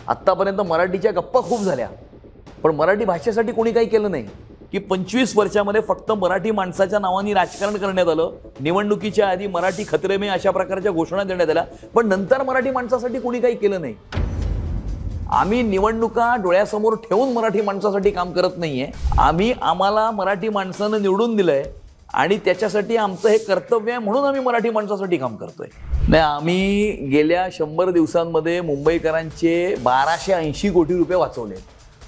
आत्तापर्यंत मराठीच्या गप्पा खूप झाल्या, पण मराठी भाषेसाठी कोणी काही केलं नाही की 25 वर्षामध्ये फक्त मराठी माणसाच्या नावाने राजकारण करण्यात आलं. निवडणुकीच्या आधी मराठी खतरे में अशा प्रकारच्या घोषणा देण्यात आल्या, पण नंतर मराठी माणसासाठी कोणी काही केलं नाही. आम्ही निवडणुका डोळ्यासमोर ठेवून मराठी माणसासाठी काम करत नाहीये. आम्हाला मराठी माणसानं निवडून दिलंय आणि त्याच्यासाठी आमचं हे कर्तव्य आहे, म्हणून आम्ही मराठी माणसासाठी काम करतोय. नाही, आम्ही गेल्या 100 दिवसांमध्ये मुंबईकरांचे 1280 कोटी रुपये वाचवले.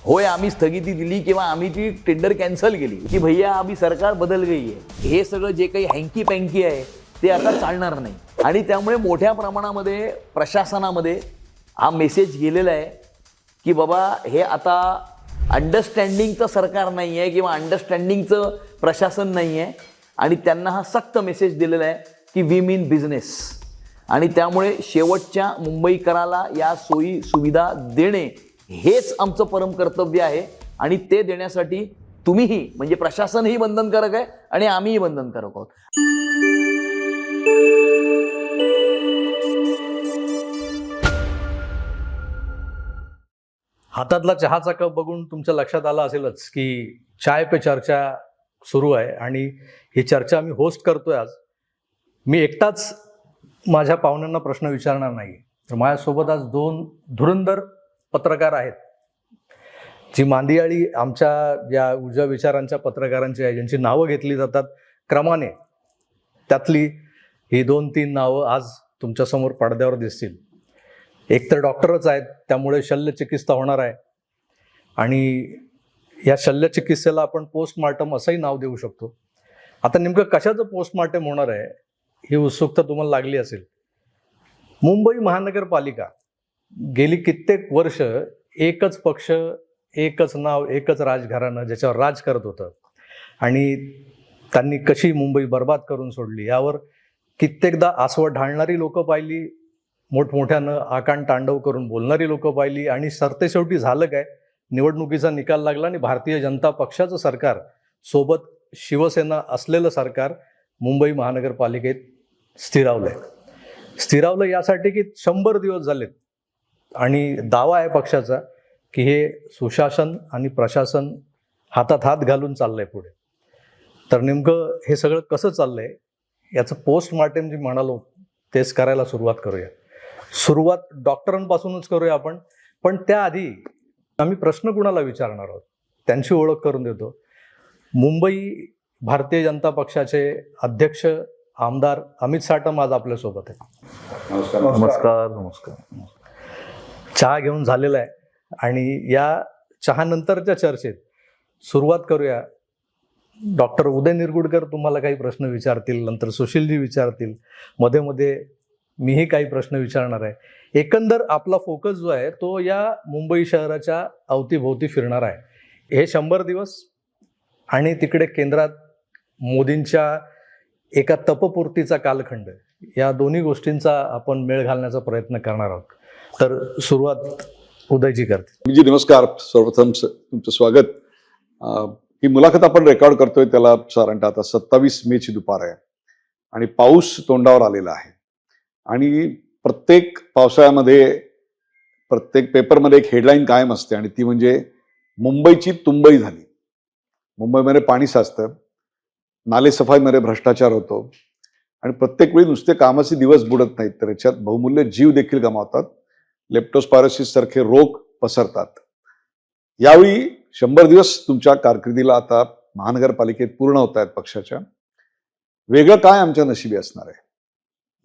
होय, आम्ही स्थगिती दिली किंवा आम्ही ती टेंडर कॅन्सल केली की भैया अभी सरकार बदल गई आहे. हे सगळं जे काही हँकी पँकी आहे ते आता चालणार नाही. आणि त्यामुळे मोठ्या प्रमाणामध्ये प्रशासनामध्ये हा मेसेज गेलेला आहे की बाबा हे आता अंडरस्टँडिंगचं सरकार नाही आहे किंवा अंडरस्टँडिंगचं प्रशासन नाही आहे. आणि त्यांना हा सक्त मेसेज दिलेला आहे की वी मीन बिझनेस. आणि त्यामुळे शेवटच्या मुंबईकराला या सोयी सुविधा देणे हेच आमचं परम कर्तव्य आहे. आणि ते देण्यासाठी तुम्हीही म्हणजे प्रशासनही बंधनकारक आहे आणि आम्हीही बंधनकारक आहोत. हातातला चहाचा कप बघून तुमच्या लक्षात आलं असेलच की चाय पे चर्चा सुरू आहे आणि ही चर्चा आम्ही होस्ट करतोय. आज मी एकटाच माझ्या पाहुण्यांना प्रश्न विचारणार नाही, तर माझ्यासोबत आज 2 धुरंधर पत्रकार आहेत, जी मांदियाळी आमच्या या उजव्या विचारांच्या पत्रकारांची आहे, ज्यांची नावं घेतली जातात क्रमाने. त्यातली ही 2-3 नावं आज तुमच्यासमोर पडद्यावर दिसतील. एक तर डॉक्टरच आहेत, त्यामुळे शल्यचिकित्सा होणार आहे आणि या शल्यचिकित्सेला आपण पोस्टमार्टम असंही नाव देऊ शकतो. आता नेमकं कशाचं पोस्टमार्टम होणार आहे ही उत्सुकता तुम्हाला लागली असेल. मुंबई महानगरपालिका गेली कित्येक वर्ष एकच पक्ष, एकच नाव, एकच राजघराणं ज्याच्यावर राज करत होतं आणि त्यांनी कशी मुंबई बर्बाद करून सोडली यावर कित्येकदा आसवं ढाळणारी लोकं पाहिली, मोठमोठ्यानं आकांड तांडव करून बोलणारी लोकं पाहिली. आणि सरतेशेवटी झालं काय, निवडणुकीचा निकाल लागला आणि भारतीय जनता पक्षाचं सरकार सोबत शिवसेना असलेलं सरकार मुंबई महानगरपालिकेत स्थिरावलं यासाठी की 100 दिवस झालेत आणि दावा आहे पक्षाचा की हे सुशासन आणि प्रशासन हातात हात घालून चाललंय पुढे. तर नेमकं हे सगळं कसं चाललंय याचं पोस्टमार्टम जे म्हणालो तेच करायला सुरुवात करूया. सुरुवात डॉक्टरांपासूनच करूया आपण. पण त्याआधी आम्ही प्रश्न कुणाला विचारणार आहोत त्यांची ओळख करून देतो. मुंबई भारतीय जनता पक्षाचे अध्यक्ष आमदार अमित साटम आज आपल्यासोबत आहेत. नमस्कार. चहा घेऊन झालेला आहे आणि या चहानंतरच्या चर्चेत सुरुवात करूया. डॉक्टर उदय निरगुडकर तुम्हाला काही प्रश्न विचारतील, नंतर सुशीलजी विचारतील, मध्ये मध्ये मीही काही प्रश्न विचारणार आहे. एकंदर आपला फोकस जो आहे तो या मुंबई शहराच्या अवतीभोवती फिरणार आहे. हे 100 दिवस आणि तिकडे केंद्रात मोदींच्या एका तपपूर्तीचा कालखंड, या दोन्ही गोष्टींचा आपण मेळ घालण्याचा प्रयत्न करणार आहोत. तर सुरुवात उदयजी करते. जी नमस्कार. सर्वप्रथम तुमचं स्वागत. ही मुलाखत आपण रेकॉर्ड करतोय त्याला साधारणतः आता 27 मेची दुपार आहे आणि पाऊस तोंडावर आलेला आहे. आणि प्रत्येक पावसाळ्यामध्ये प्रत्येक पेपरमध्ये एक हेडलाईन कायम असते आणि ती म्हणजे मुंबईची तुंबई झाली. मुंबईमध्ये पाणी साचतं, नालेसफाईमध्ये भ्रष्टाचार होतो आणि प्रत्येक वेळी नुसते कामाचे दिवस बुडत नाहीत तर याच्यात बहुमूल्य जीव देखील गमावतात. लेप्टोस्पायरोसिस सारखे रोग पसरतात. यावेळी 100 दिवस तुमच्या कारकिर्दीला आता महानगरपालिकेत पूर्ण होत आहेत पक्षाच्या. वेगळं काय आमच्या नशिबी असणार आहे?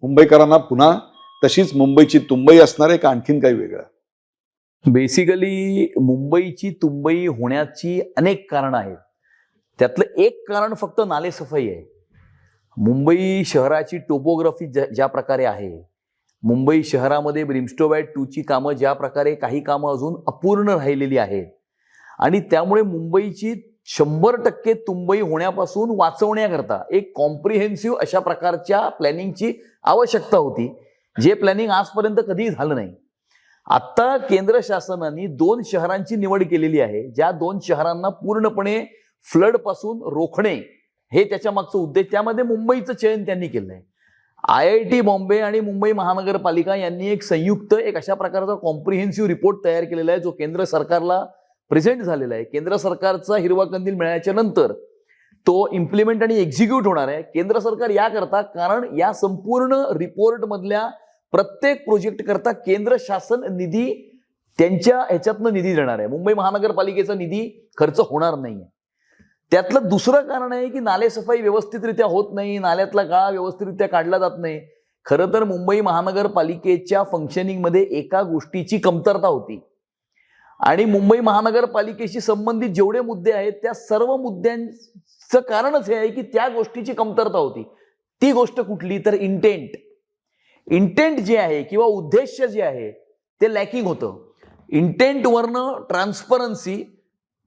मुंबईकरांना पुन्हा तशीच मुंबईची तुंबई असणार आहे का आणखीन काही वेगळं? बेसिकली मुंबईची तुंबई होण्याची अनेक कारणं आहेत. त्यातलं एक कारण फक्त नालेसफाई आहे. मुंबई शहराची टोपोग्राफी ज्या प्रकारे आहे, मुंबई शहरामध्ये ब्रिमस्टोवॅट 2ची कामं ज्या प्रकारे काही कामं अजून अपूर्ण राहिलेली आहेत आणि त्यामुळे मुंबईची 100% तुंबई होण्यापासून वाचवण्याकरता एक कॉम्प्रिहेन्सिव्ह अशा प्रकारच्या प्लॅनिंगची आवश्यकता होती, जे प्लॅनिंग आजपर्यंत कधी झालं नाही. आता केंद्र शासनाने 2 शहरांची निवड केलेली आहे, ज्या 2 शहरांना पूर्णपणे फ्लड पासून रोखणे हे त्याच्या मागचं उद्देश. त्यामध्ये मुंबईचं चयन त्यांनी केलं आहे. IIT बॉम्बे आणि मुंबई महानगरपालिका यांनी एक अशा प्रकारचा कॉम्प्रिहेन्सिव्ह रिपोर्ट तयार केलेला आहे, जो केंद्र सरकारला प्रेझेंट झालेला आहे. केंद्र सरकारचा हिरवा कंदील मिळाल्याच्या नंतर तो इम्प्लिमेंट आणि एक्झिक्यूट होणार आहे. केंद्र सरकार याकरता, कारण या संपूर्ण रिपोर्ट मधल्या प्रत्येक प्रोजेक्ट करता केंद्र शासन निधी त्यांच्या ह्याच्यातनं निधी देणार आहे. मुंबई महानगरपालिकेचा निधी खर्च होणार नाही. त्यातलं दुसरं कारण आहे की नालेसफाई व्यवस्थितरित्या होत नाही, नाल्यातला गाळा व्यवस्थितरित्या काढला जात नाही. खरं तर मुंबई महानगरपालिकेच्या फंक्शनिंगमध्ये एका गोष्टीची कमतरता होती आणि मुंबई महानगरपालिकेशी संबंधित जेवढे मुद्दे आहेत त्या सर्व मुद्द्यांचं कारणच हे आहे की त्या गोष्टीची कमतरता होती. ती गोष्ट कुठली तर इंटेंट जे आहे किंवा उद्देश जे आहे ते लॅकिंग होतं. इंटेंटवरनं ट्रान्सपरन्सी,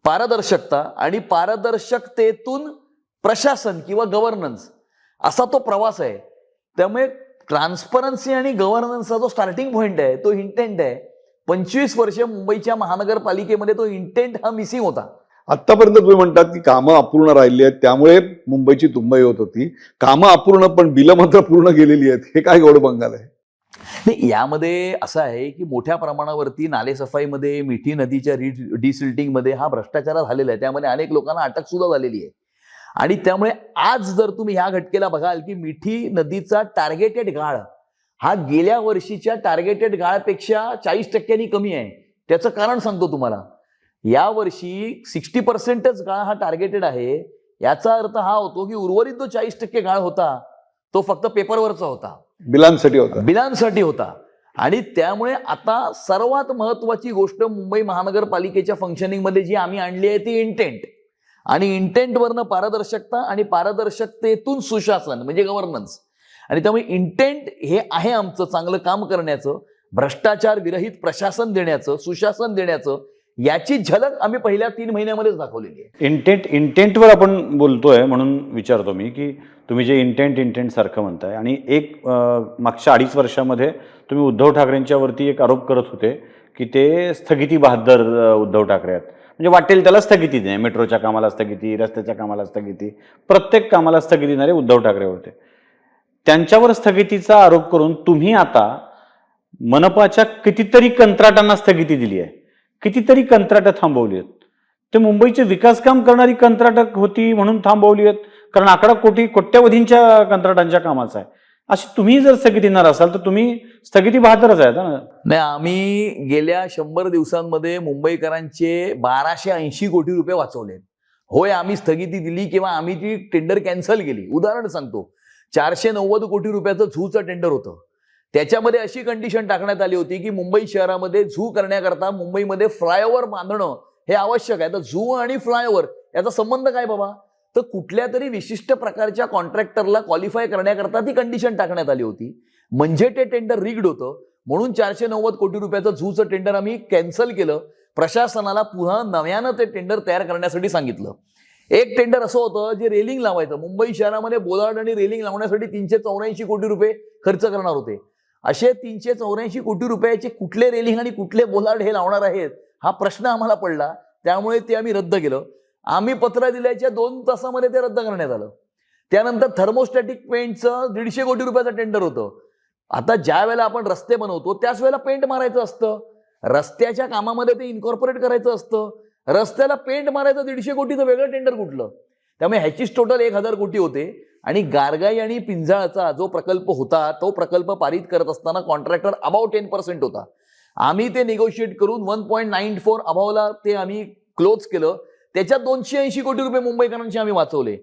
पारदर्शकता आणि पारदर्शकतेतून प्रशासन किंवा गव्हर्नन्स असा तो प्रवास आहे. त्यामुळे ट्रान्सपरन्सी आणि गव्हर्नन्सचा जो स्टार्टिंग पॉइंट आहे तो इंटेंट आहे. 25 वर्ष मुंबईच्या महानगरपालिकेमध्ये तो इंटेंट हा मिसिंग होता. आतापर्यंत तुम्ही म्हणतात की कामं अपूर्ण राहिली आहेत, त्यामुळे मुंबईची तुंबई होत होती. कामं अपूर्ण पण बिलं मात्र पूर्ण गेलेली आहेत. हे काय गोड बंगाल आहे? नाही, यामध्ये असं आहे की मोठ्या प्रमाणावरती नालेसफाईमध्ये, मिठी नदीच्या डिसिल्टिंगमध्ये हा भ्रष्टाचार झालेला आहे. त्यामध्ये अनेक लोकांना अटक सुद्धा झालेली आहे. आणि त्यामुळे आज जर तुम्ही ह्या घटकेला बघाल की मिठी नदीचा टार्गेटेड गाळ हा गेल्या वर्षीच्या टार्गेटेड गाळपेक्षा 40% कमी आहे. त्याचं कारण सांगतो तुम्हाला. यावर्षी 60%च गाळ हा टार्गेटेड आहे. याचा अर्थ हा होतो की उर्वरित जो 40% गाळ होता तो फक्त पेपरवरचा होता, बिलांसाठी होता. आणि त्यामुळे आता सर्वात महत्वाची गोष्ट मुंबई महानगरपालिकेच्या फंक्शनिंगमध्ये जी आम्ही आणली आहे ती इंटेंट. आणि इंटेंटवरनं पारदर्शकता आणि पारदर्शकतेतून सुशासन म्हणजे गव्हर्नन्स. आणि त्यामुळे इंटेंट हे आहे आमचं चांगलं काम करण्याचं, भ्रष्टाचार विरहित प्रशासन देण्याचं, सुशासन देण्याचं. याची झलक आम्ही पहिल्या 3 महिन्यामध्येच दाखवलेली आहे. इंटेंटवर आपण बोलतोय म्हणून विचारतो मी की तुम्ही जे इंटेंट सारखं म्हणताय आणि मागच्या 2.5 वर्षामध्ये तुम्ही उद्धव ठाकरेंच्या वरती एक आरोप करत होते की ते स्थगिती बहाद्दर उद्धव ठाकरे आहेत. म्हणजे वाटेल त्याला स्थगिती नाही, मेट्रोच्या कामाला स्थगिती, रस्त्याच्या कामाला स्थगिती, प्रत्येक कामाला स्थगिती देणारे उद्धव ठाकरे होते. त्यांच्यावर स्थगितीचा आरोप करून तुम्ही आता मनपाच्या कितीतरी कंत्राटांना स्थगिती दिली आहे, कितीतरी कंत्राटं थांबवली आहेत. ते मुंबईचे विकास काम करणारी कंत्राटक होती म्हणून थांबवली आहेत, कारण आकडा कोट्यवधींच्या कंत्राटांच्या कामाचा आहे. अशी तुम्ही जर स्थगिती देणार असाल तर तुम्ही स्थगिती बहादरच आहेत ना. नाही, आम्ही गेल्या 100 दिवसांमध्ये मुंबईकरांचे 1280 कोटी रुपये वाचवले. होय, आम्ही स्थगिती दिली किंवा आम्ही ती टेंडर कॅन्सल केली. उदाहरण सांगतो, 490 कोटी रुपयाचं झूचं टेंडर होतं. त्याच्यामध्ये अशी कंडिशन टाकण्यात आली होती की मुंबई शहरामध्ये झू करण्याकरता मुंबईमध्ये फ्लायओव्हर बांधणं हे आवश्यक आहे. तर झू आणि फ्लायओव्हर याचा संबंध काय बाबा? तर कुठल्या तरी विशिष्ट प्रकारच्या कॉन्ट्रॅक्टरला क्वालिफाय करण्याकरता ती कंडिशन टाकण्यात आली होती. म्हणजे ते टेंडर रिग्ड होतं. म्हणून 490 कोटी रुपयाचं झूचं टेंडर आम्ही कॅन्सल केलं. प्रशासनाला पुन्हा नव्यानं ते टेंडर तयार करण्यासाठी सांगितलं. एक टेंडर असं होतं जे रेलिंग लावायचं. मुंबई शहरामध्ये बोलार्ड आणि रेलिंग लावण्यासाठी 384 कोटी रुपये खर्च करणार होते. असे 384 कोटी रुपयाचे कुठले रेलिंग आणि कुठले बोलार्ड हे लावणार आहेत हा प्रश्न आम्हाला पडला. त्यामुळे ते आम्ही रद्द केलं. आम्ही पत्र दिल्याच्या 2 तासामध्ये ते रद्द करण्यात आलं. त्यानंतर थर्मोस्टॅटिक पेंटचं 150 कोटी रुपयाचं टेंडर होतं. आता ज्या वेळेला आपण रस्ते बनवतो त्याच वेळेला पेंट मारायचं असतं. रस्त्याच्या कामामध्ये ते इन्कॉर्पोरेट करायचं असतं. रस्त्याला पेंट मारायचं 150 कोटीचं वेगळं टेंडर कुठलं? त्यामुळे ह्याचीच टोटल 1000 कोटी होते. आणि गारगाई आणि पिंजाळचा जो प्रकल्प होता तो प्रकल्प पारित करत असताना कॉन्ट्रॅक्टर अबाउट 10% होता. आम्ही ते निगोशिएट करून 1.94 अबावला ते आम्ही क्लोज केलं. त्याच्यात 280 कोटी रुपये मुंबईकरांचे आम्ही वाचवले.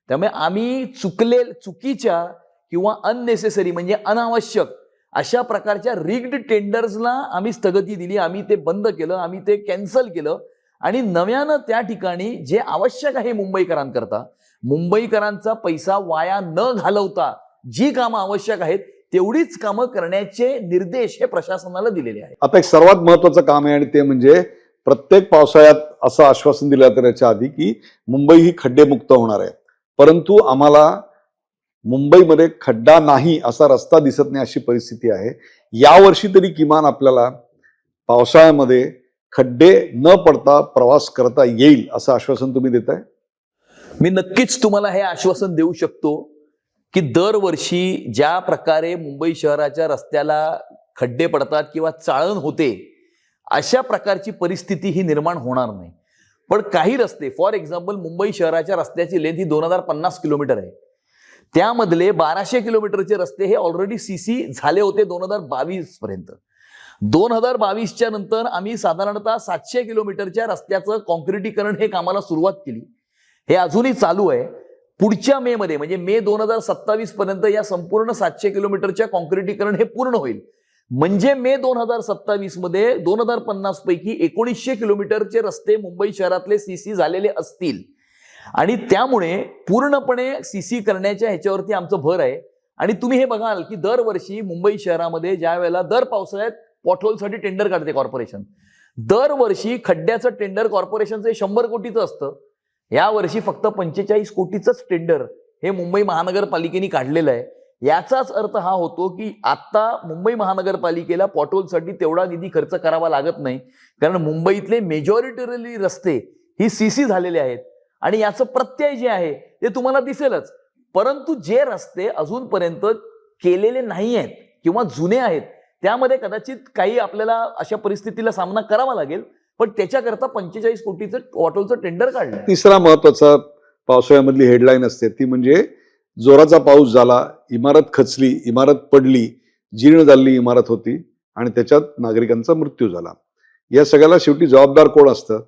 त्यामुळे आम्ही चुकीच्या किंवा अननेसेसरी म्हणजे अनावश्यक अशा प्रकारच्या रिग्ड टेंडर्सला आम्ही स्थगिती दिली. आम्ही ते बंद केलं, आम्ही ते कॅन्सल केलं. आणि नव्यानं त्या ठिकाणी जे आवश्यक आहे मुंबईकरांकरता, मुंबईकरांचा पैसा वाया न घालवता जी कामं आवश्यक आहेत तेवढीच कामं करण्याचे निर्देश हे प्रशासनाला दिलेले आहेत. आता एक सर्वात महत्वाचं काम आहे आणि ते म्हणजे प्रत्येक पावसाळ्यात असं आश्वासन दिलं जातं याच्या आधी की मुंबई ही खड्डेमुक्त होणार आहे. परंतु आम्हाला मुंबईमध्ये खड्डा नाही असा रस्ता दिसत नाही अशी परिस्थिती आहे. यावर्षी तरी किमान आपल्याला पावसाळ्यामध्ये खड्डे न पडता प्रवास करता येईल असं आश्वासन तुम्ही देताय? मी नक्कीच तुम्हाला हे आश्वासन देऊ शकतो की दरवर्षी ज्या प्रकारे मुंबई शहराच्या रस्त्याला खड्डे पडतात किंवा चाळण होते, अशा प्रकारची परिस्थिती ही निर्माण होणार नाही. पण काही रस्ते, फॉर एक्झाम्पल मुंबई शहराच्या रस्त्याची लेंथ ही 2050 किलोमीटर आहे. त्यामधले 1200 किलोमीटरचे रस्ते हे ऑलरेडी सीसी झाले होते 2022 पर्यंत. 2022च्या नंतर आम्ही साधारणतः 700 किलोमीटरच्या रस्त्याचं कॉन्क्रिटीकरण हे कामाला सुरुवात केली. हे अजूनही चालू आहे. पुढच्या मे मध्ये म्हणजे मे 2027 पर्यंत या संपूर्ण 700 किलोमीटरच्या कॉन्क्रिटीकरण हे पूर्ण होईल. म्हणजे मे 2027 मध्ये 2050 पैकी 1900 किलोमीटरचे रस्ते मुंबई शहरातले सीसी झालेले असतील. आणि त्यामुळे पूर्णपणे सीसी करण्याच्या ह्याच्यावरती आमचं भर आहे. आणि तुम्ही हे बघाल की दरवर्षी मुंबई शहरामध्ये ज्या वेळेला दर पावसाळ्यात पॉटहोलसाठी टेंडर काढते कॉर्पोरेशन, दरवर्षी खड्ड्याचं टेंडर कॉर्पोरेशनचं 100 कोटीचं असतं. यावर्षी फक्त 45 कोटीचंच टेंडर हे मुंबई महानगरपालिकेने काढलेलं आहे. याचाच अर्थ हा होतो की आता मुंबई महानगरपालिकेला पॉटहोलसाठी तेवढा निधी खर्च करावा लागत नाही, कारण मुंबईतले मेजॉरिटरी रस्ते ही सीसी झालेले आहेत. आणि याचं प्रत्यय जे आहे ते तुम्हाला दिसेलच. परंतु जे रस्ते अजूनपर्यंत केलेले नाही आहेत किंवा जुने आहेत, त्यामध्ये कदाचित काही आपल्याला अशा परिस्थितीला सामना करावा लागेल. पण त्याच्याकरता 45 कोटीचं पॉटहोलचं टेंडर काढलं. तिसरा महत्वाचा पावसाळ्यामधली हेडलाईन असते ती म्हणजे जोराचा पाऊस झाला, इमारत खचली, इमारत पडली, जीर्ण झालेली इमारत होती आणि त्याच्यात नागरिकांचा मृत्यू झाला. या सगळ्याला शेवटी जबाबदार कोण असतं?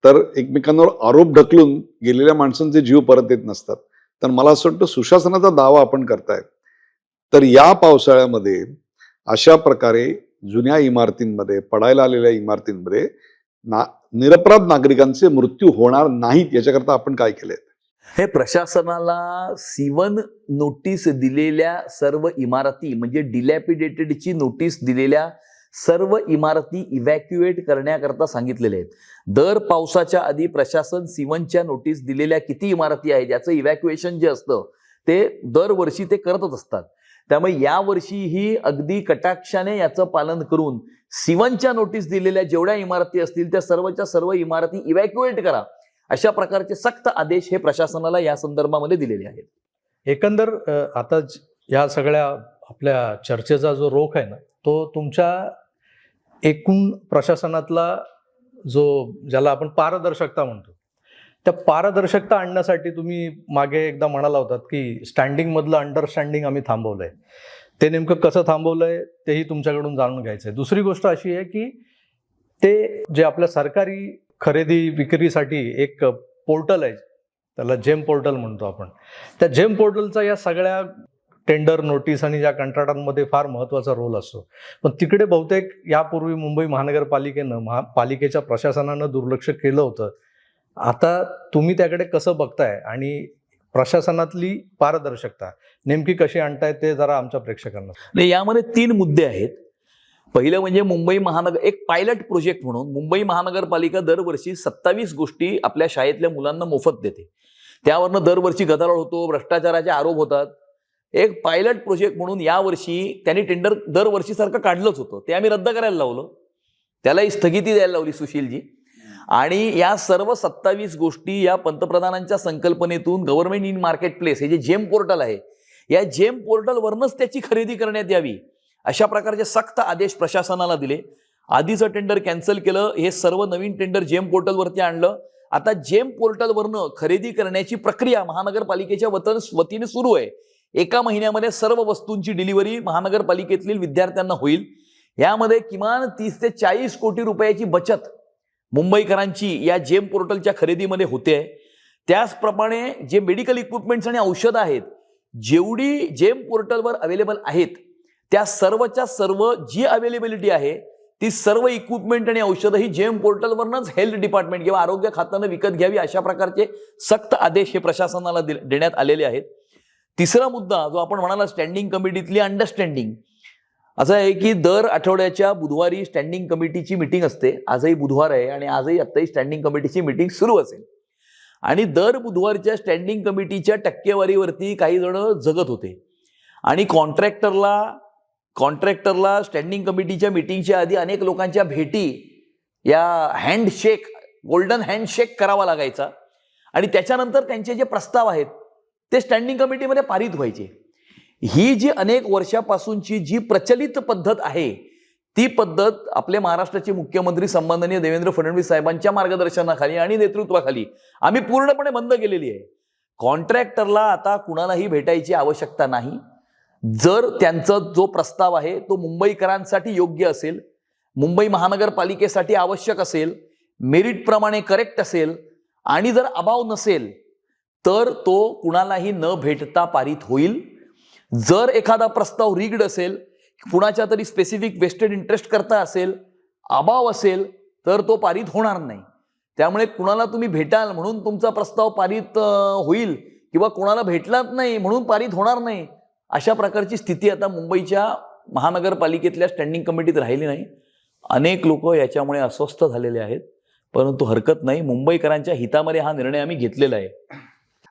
तर एकमेकांवर आरोप ढकलून गेलेल्या माणसांचे जीव परत येत नसतात. तर मला असं वाटतं सुशासनाचा दावा आपण करताय, तर या पावसाळ्यामध्ये अशा प्रकारे जुन्या इमारतींमध्ये, पडायला आलेल्या इमारतींमध्ये निरपराध नागरिकांचे मृत्यू होणार नाहीत याच्याकरता आपण काय केलंय? हे प्रशासनाला C1 नोटीस दिलेल्या सर्व इमारती, म्हणजे डिलॅपिडेटेडची नोटीस दिलेल्या सर्व इमारती इव्हॅक्युएट करण्याकरता सांगितलेले आहेत. दर पावसाच्या आधी प्रशासन C1च्या नोटीस दिलेल्या किती इमारती आहेत याचं इव्हॅक्युएशन जे असतं ते दरवर्षी ते करतच असतात. त्यामुळे यावर्षीही अगदी कटाक्षाने याचं पालन करून C1च्या नोटीस दिलेल्या जेवढ्या इमारती असतील त्या सर्वच्या सर्व इमारती इव्हॅक्युएट करा, अशा प्रकारचे सक्त आदेश हे प्रशासनाला या संदर्भामध्ये दिलेले आहेत. एकंदर आता या सगळ्या आपल्या चर्चेचा जो रोख आहे ना, तो तुमच्या एकूण प्रशासनातला जो ज्याला आपण पारदर्शकता म्हणतो, त्या पारदर्शकता आणण्यासाठी तुम्ही मागे एकदा म्हणाला होतात की स्टँडिंग मधलं अंडरस्टँडिंग आम्ही थांबवलंय. ते नेमकं कसं थांबवलंय तेही तुमच्याकडून जाणून घ्यायचंय. दुसरी गोष्ट अशी आहे की ते जे आपल्या सरकारी खरेदी विक्रीसाठी एक पोर्टल आहे, त्याला जेम पोर्टल म्हणतो आपण, त्या जेम पोर्टलचा या सगळ्या टेंडर नोटीस आणि या कंत्राटांमध्ये फार महत्त्वाचा रोल असतो. पण तिकडे बहुतेक यापूर्वी मुंबई महानगरपालिकेनं पालिकेच्या प्रशासनानं दुर्लक्ष केलं होतं. आता तुम्ही त्याकडे कसं बघताय आणि प्रशासनातली पारदर्शकता नेमकी कशी आणताय ते जरा आमच्या प्रेक्षकांना. यामध्ये 3 मुद्दे आहेत. पहिलं म्हणजे मुंबई महानगर एक पायलट प्रोजेक्ट म्हणून मुंबई महानगरपालिका दरवर्षी 27 गोष्टी आपल्या शाळेतल्या मुलांना मोफत देते. त्यावरनं दरवर्षी गदारोळ होतो, भ्रष्टाचाराचे आरोप होतात. एक पायलट प्रोजेक्ट म्हणून यावर्षी त्यांनी टेंडर दरवर्षीसारखं काढलंच होतं, ते आम्ही रद्द करायला लावलं, त्यालाही स्थगिती द्यायला लावली सुशीलजी. आणि या सर्व 27 गोष्टी या पंतप्रधानांच्या संकल्पनेतून गव्हर्नमेंट इन मार्केट प्लेस हे जे जेम पोर्टल आहे, या जेम पोर्टलवरनंच त्याची खरेदी करण्यात यावी अशा प्रकारचे सक्त आदेश प्रशासनाला दिले. आधीचं टेंडर कॅन्सल केलं, हे सर्व नवीन टेंडर जेम पोर्टलवरती आणलं. आता जेम पोर्टलवरनं खरेदी करण्याची प्रक्रिया महानगरपालिकेच्या वतीने सुरू आहे. 1 महिन्यामध्ये सर्व वस्तूंची डिलिव्हरी महानगरपालिकेतील विद्यार्थ्यांना होईल. यामध्ये किमान 30 ते 40 कोटी रुपयाची बचत मुंबईकरांची या जेम पोर्टलच्या खरेदीमध्ये होते. त्याचप्रमाणे जे मेडिकल इक्विपमेंट्स आणि औषधं आहेत, जेवढी जेम पोर्टलवर अवेलेबल आहेत, त्या सर्वच्या सर्व जी अवेलेबिलिटी आहे ती सर्व इक्विपमेंट आणि औषधं ही जेम पोर्टलवरनंच हेल्थ डिपार्टमेंट किंवा आरोग्य खात्यानं विकत घ्यावी अशा प्रकारचे सक्त आदेश हे प्रशासनाला देण्यात आलेले आहेत. तिसरा मुद्दा जो आपण म्हणाला स्टँडिंग कमिटीतली अंडरस्टँडिंग, असं आहे की दर आठवड्याच्या बुधवारी स्टँडिंग कमिटीची मीटिंग असते. आजही बुधवार आहे आणि आजही आत्ताही स्टँडिंग कमिटीची मीटिंग सुरू असेल. आणि दर बुधवारच्या स्टँडिंग कमिटीच्या टक्केवारीवरती काही जण जगत होते आणि कॉन्ट्रॅक्टरला स्टँडिंग कमिटीच्या मीटिंगच्या आधी अनेक लोकांच्या भेटी या हँडशेक, गोल्डन हँडशेक करावा लागायचा आणि त्याच्यानंतर त्यांचे जे प्रस्ताव आहेत ते स्टँडिंग कमिटीमध्ये पारित व्हायचे. ही जी अनेक वर्षापासूनची जी प्रचलित पद्धत आहे ती पद्धत आपले महाराष्ट्राचे मुख्यमंत्री सन्माननीय देवेंद्र फडणवीस साहेबांच्या मार्गदर्शनाखाली आणि नेतृत्वाखाली आम्ही पूर्णपणे बंद केलेली आहे. कॉन्ट्रॅक्टरला आता कुणालाही भेटायची आवश्यकता नाही. जर त्यांचा जो प्रस्ताव आहे तो मुंबईकरांसाठी योग्य असेल, मुंबई महानगरपालिकेसाठी आवश्यक असेल, मेरिटप्रमाणे करेक्ट असेल आणि जर अभाव नसेल तर तो कुणालाही न भेटता पारित होईल. जर एखादा प्रस्ताव रिग्ड असेल, कुणाच्या तरी स्पेसिफिक वेस्टेड इंटरेस्ट करता असेल, अभाव असेल तर तो पारित होणार नाही. त्यामुळे कुणाला तुम्ही भेटाल म्हणून तुमचा प्रस्ताव पारित होईल किंवा कुणाला भेटलाच नाही म्हणून पारित होणार नाही, अशा प्रकारची स्थिती आता मुंबईच्या महानगरपालिकेतल्या स्टँडिंग कमिटीत राहिली नाही. अनेक लोक याच्यामुळे अस्वस्थ झालेले आहेत, परंतु हरकत नाही, मुंबईकरांच्या हितामध्ये हा निर्णय आम्ही घेतलेला आहे.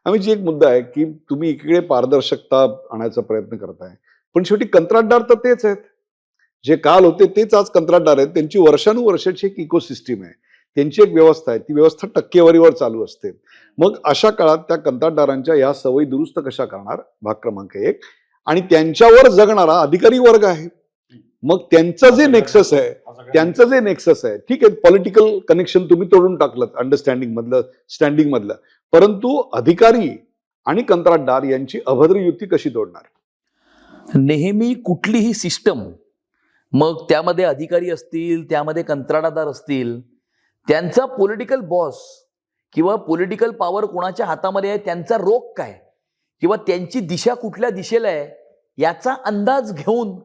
आम्ही जी एक मुद्दा आहे की तुम्ही एकीकडे पारदर्शकता आणायचा प्रयत्न करताय, पण शेवटी कंत्राटदार तर तेच आहेत. जे काल होते तेच आज कंत्राटदार आहेत. त्यांची वर्षानुवर्षाची एक इकोसिस्टीम आहे, त्यांची एक व्यवस्था आहे, ती व्यवस्था टक्केवारीवर चालू असते. मग अशा काळात त्या कंत्राटदारांच्या या सवयी दुरुस्त कशा करणार, भाग क्रमांक 1. आणि त्यांच्यावर जगणारा अधिकारी वर्ग आहे, मग त्यांचं जे नेक्सस आहे, ठीक आहे, पॉलिटिकल कनेक्शन तुम्ही तोडून टाकलं अंडरस्टँडिंग मधलं, स्टँडिंग मधलं, परंतु अधिकारी आणि कंत्राटदार यांची अभद्र युती कशी तोडणार? नेहमी कुठलीही सिस्टम, मग त्यामध्ये अधिकारी असतील, त्यामध्ये कंत्राटदार असतील, त्यांचा पॉलिटिकल बॉस किंवा पॉलिटिकल पॉवर कोणाच्या हातामध्ये आहे, त्यांचा रोख काय किंवा त्यांची दिशा कुठल्या दिशेला आहे याचा अंदाज घेऊन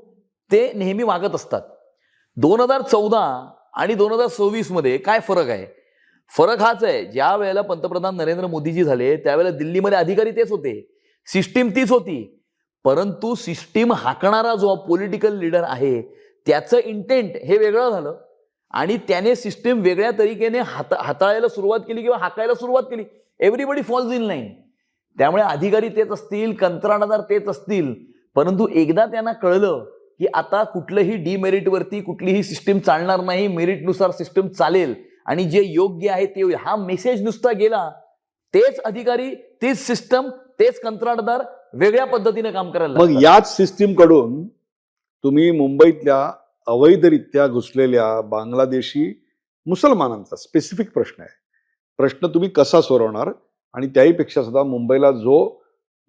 ते नेहमी वागत असतात. 2014 आणि 2026 मध्ये काय फरक आहे? फरक हाच आहे, ज्या वेळेला पंतप्रधान नरेंद्र मोदीजी झाले त्यावेळेला दिल्लीमध्ये अधिकारी तेच होते, सिस्टीम तीच होती, परंतु सिस्टीम हाकणारा जो पॉलिटिकल लीडर आहे त्याचं इंटेंट हे वेगळं झालं आणि त्याने सिस्टीम वेगळ्या तरीकेने हाताळायला सुरुवात केली किंवा हाकायला सुरुवात केली. Everybody falls in line. त्यामुळे अधिकारी तेच असतील, कंत्राटदार तेच असतील, परंतु एकदा त्यांना कळलं की आता कुठलंही डिमेरिटवरती कुठलीही सिस्टीम चालणार नाही, मेरिटनुसार सिस्टीम चालेल आणि जे योग्य आहे ते, हा मेसेज नुसता गेला, तेच अधिकारी, तेच सिस्टम, तेच कंत्राटदार वेगळ्या पद्धतीने काम करायला मग याच सिस्टीम कडून तुम्ही मुंबईतल्या अवैधरित्या घुसलेल्या बांगलादेशी मुसलमानांचा स्पेसिफिक प्रश्न तुम्ही कसा सोडवणार? आणि त्याहीपेक्षा सुद्धा मुंबईला जो